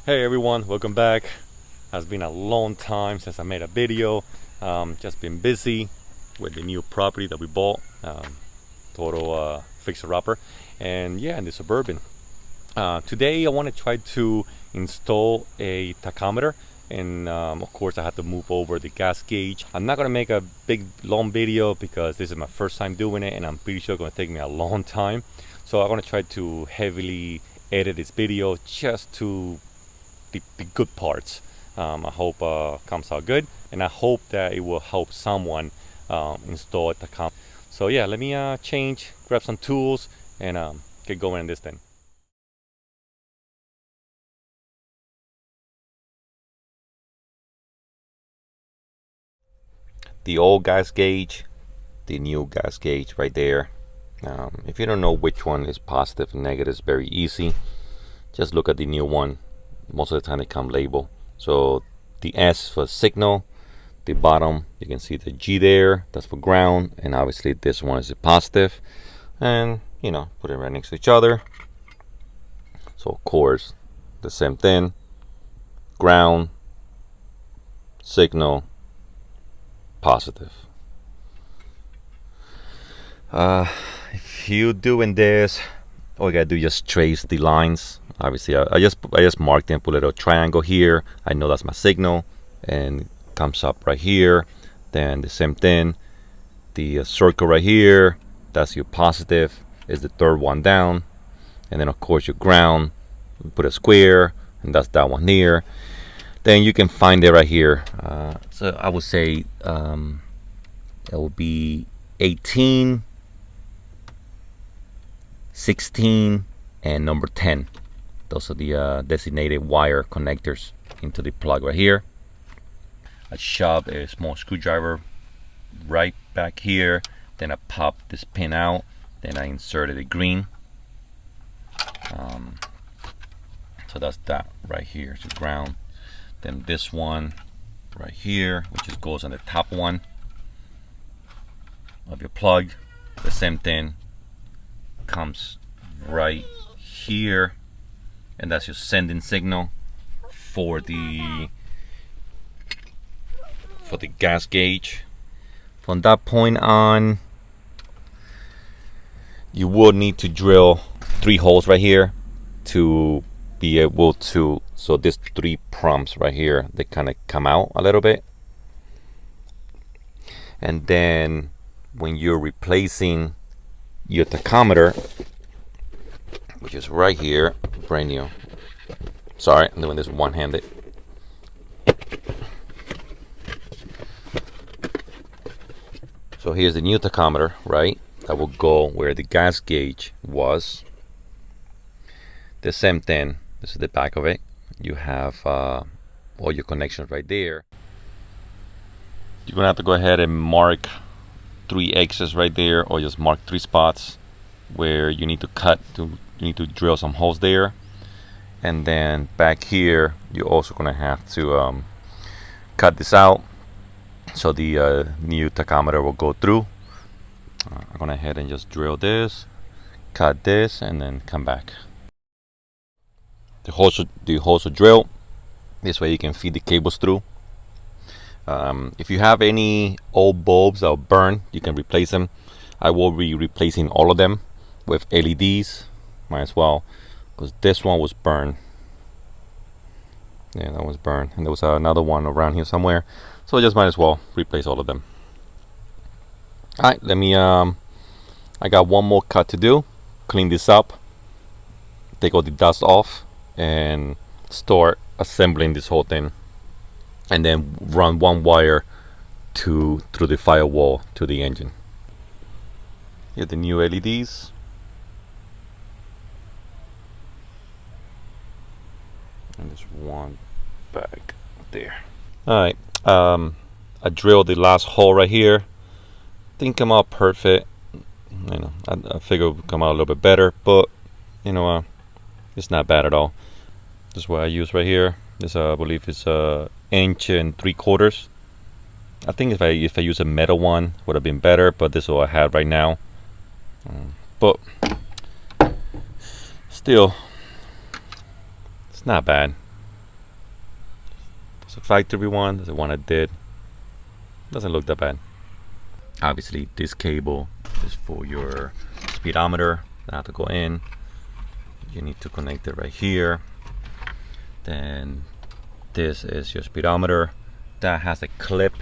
Hey everyone, welcome back. Has been a long time since I made a video. Just been busy with the new property that we bought, total fixer-upper, and yeah, in the Suburban. Today I want to try to install a tachometer, and of course I had to move over the gas gauge. I'm not gonna make a big long video because this is my first time doing it, and I'm pretty sure it's gonna take me a long time. So I'm gonna try to heavily edit this video just to the good parts. I hope comes out good, and I hope that it will help someone install the tachometer. So yeah, let me grab some tools, and get going on this thing. The old gas gauge, the new gas gauge right there. If you don't know which one is positive and negative, it's very easy. Just look at the new one. Most of the time they come labeled. So the S for signal, the bottom you can see the G there, that's for ground, and obviously this one is a positive, and you know, put it right next to each other. So of course the same thing, ground, signal, positive. If you doing this, all you gotta do is just trace the lines. Obviously I just marked them, put a little triangle here. I know that's my signal, and it comes up right here. Then the same thing, the circle right here, that's your positive, is the third one down. And then of course your ground, put a square, and that's that one here. Then you can find it right here. So I would say it will be 18, 16, and number 10. Those are the designated wire connectors into the plug right here. I shove a small screwdriver right back here, then I pop this pin out, then I inserted a green. So that's that right here, it's the ground. Then this one right here, which just goes on the top one of your plug. The same thing comes right here, and that's your sending signal for the gas gauge. From that point on, you will need to drill 3 holes right here to be able to, so these 3 prompts right here, they kind of come out a little bit. And then when you're replacing your tachometer, which is right here, brand new. Sorry, I'm doing this one-handed. So here's the new tachometer, right? That will go where the gas gauge was. The same thing. This is the back of it. You have all your connections right there. You're gonna have to go ahead and mark 3 X's right there, or just mark 3 spots where you need to you need to drill some holes there. And then back here you're also gonna have to cut this out so the new tachometer will go through. I'm gonna head and just drill this, cut this, and then come back. The holes are drilled. This way you can feed the cables through. If you have any old bulbs that will burn, you can replace them. I will be replacing all of them with LEDs. Might as well, because this one was burned. Yeah, that was burned, and there was another one around here somewhere. So I just might as well replace all of them. All right, let me. I got one more cut to do. Clean this up, take all the dust off, and start assembling this whole thing. And then run 1 wire through the firewall to the engine. Here are the new LEDs. And there's one back there. Alright, I drilled the last hole right here. Didn't come out perfect. You know, I figured it would come out a little bit better, but you know, it's not bad at all. This is what I use right here. This I believe is 1 3/4 inches. I think if I use a metal one would have been better, but this is what I have right now. But still, it's not bad. It's a factory one. That's the one I did. Doesn't look that bad. Obviously, this cable is for your speedometer. Now to go in, you need to connect it right here. Then this is your speedometer. That has a clip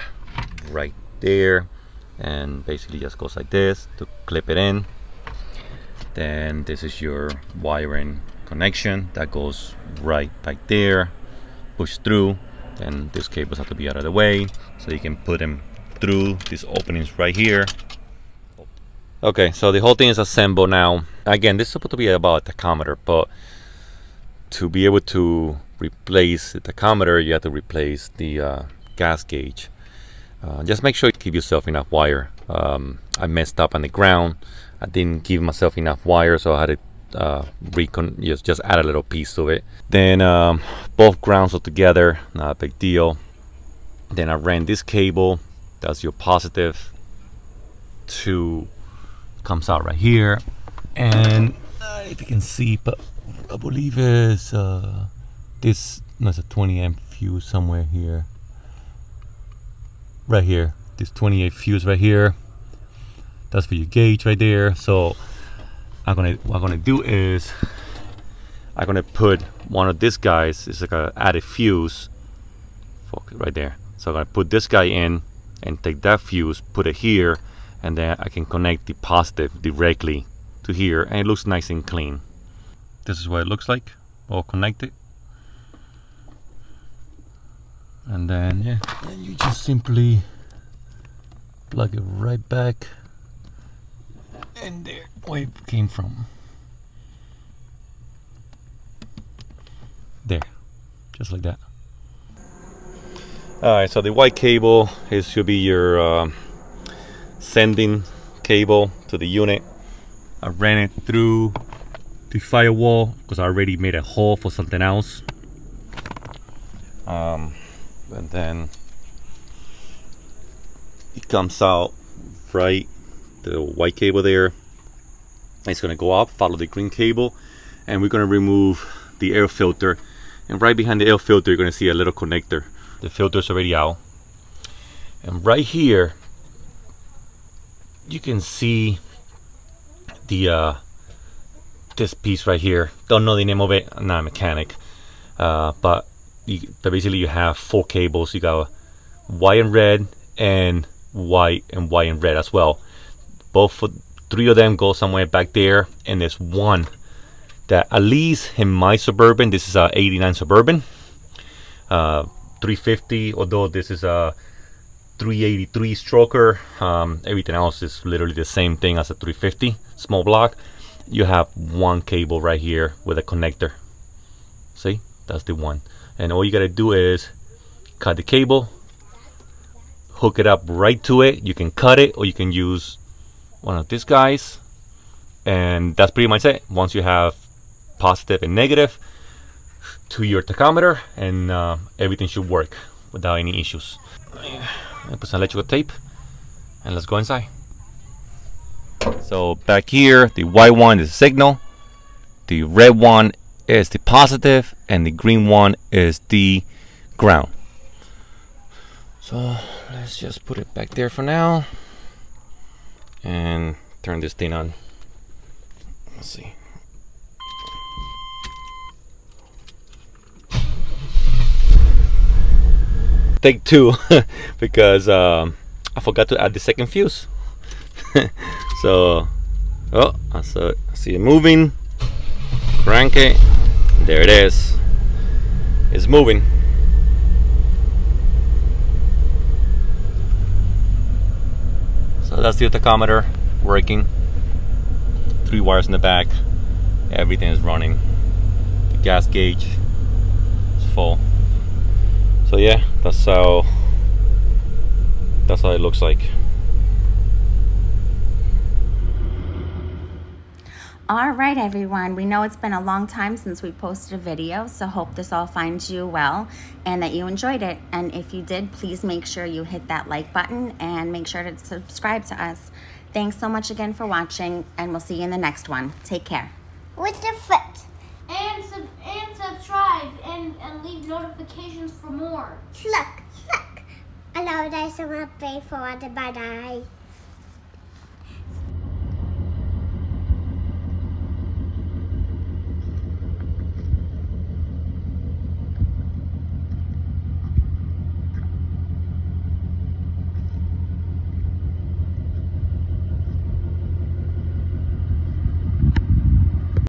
right there, and basically just goes like this to clip it in. Then this is your wiring connection that goes right back there, push through. And these cables have to be out of the way so you can put them through these openings right here. Okay, so the whole thing is assembled now. Again, this is supposed to be about a tachometer, but to be able to replace the tachometer, you have to replace the gas gauge. Just make sure you give yourself enough wire. I messed up on the ground. I didn't give myself enough wire, so I had to just add a little piece to it. Then both grounds are together, not a big deal. Then I ran this cable, that's your positive, to comes out right here, and if you can see, but I believe it's this. There's a 20 amp fuse somewhere here. Right here, this 28 fuse right here. That's for your gauge right there. So what I'm gonna do is I'm gonna put one of these guys. It's like a added fuse. Focus right there. So I'm gonna put this guy in and take that fuse, put it here, and then I can connect the positive directly to here, and it looks nice and clean. This is what it looks like, all connected. And then yeah, and you just simply plug it right back in there where it came from. There, just like that. Alright, so the white cable should be your sending cable to the unit. I ran it through the firewall because I already made a hole for something else. And then it comes out right, the white cable there. It's gonna go up, follow the green cable, and we're gonna remove the air filter. And right behind the air filter, you're gonna see a little connector. The filter's already out. And right here, you can see the this piece right here. Don't know the name of it. I'm not a mechanic, but basically you have 4 cables. You got white and red, and white and red as well. 3 of them go somewhere back there, and there's one that, at least in my Suburban, this is a 89 Suburban, 350, although this is a 383 stroker. Everything else is literally the same thing as a 350 small block. You have one cable right here with a connector. See, that's the one. And all you gotta do is cut the cable, hook it up right to it. You can cut it, or you can use one of these guys, and that's pretty much it. Once you have positive and negative to your tachometer, and everything should work without any issues. I put some electrical tape, and let's go inside. So back here, the white one is signal, the red one is the positive, and the green one is the ground. So let's just put it back there for now and turn this thing on. Let's see. Take 2 because I forgot to add the second fuse. So, oh, I see it moving. Crank it. There it is. It's moving. So that's the tachometer working. 3 wires in the back. Everything is running. The gas gauge is full. So yeah, that's how it looks like. All right, everyone. We know it's been a long time since we posted a video, so hope this all finds you well and that you enjoyed it. And if you did, please make sure you hit that like button and make sure to subscribe to us. Thanks so much again for watching, and we'll see you in the next one. Take care. With the foot. And subscribe. And and leave notifications for more. Look. Hello, guys. I'm happy for the bye-bye.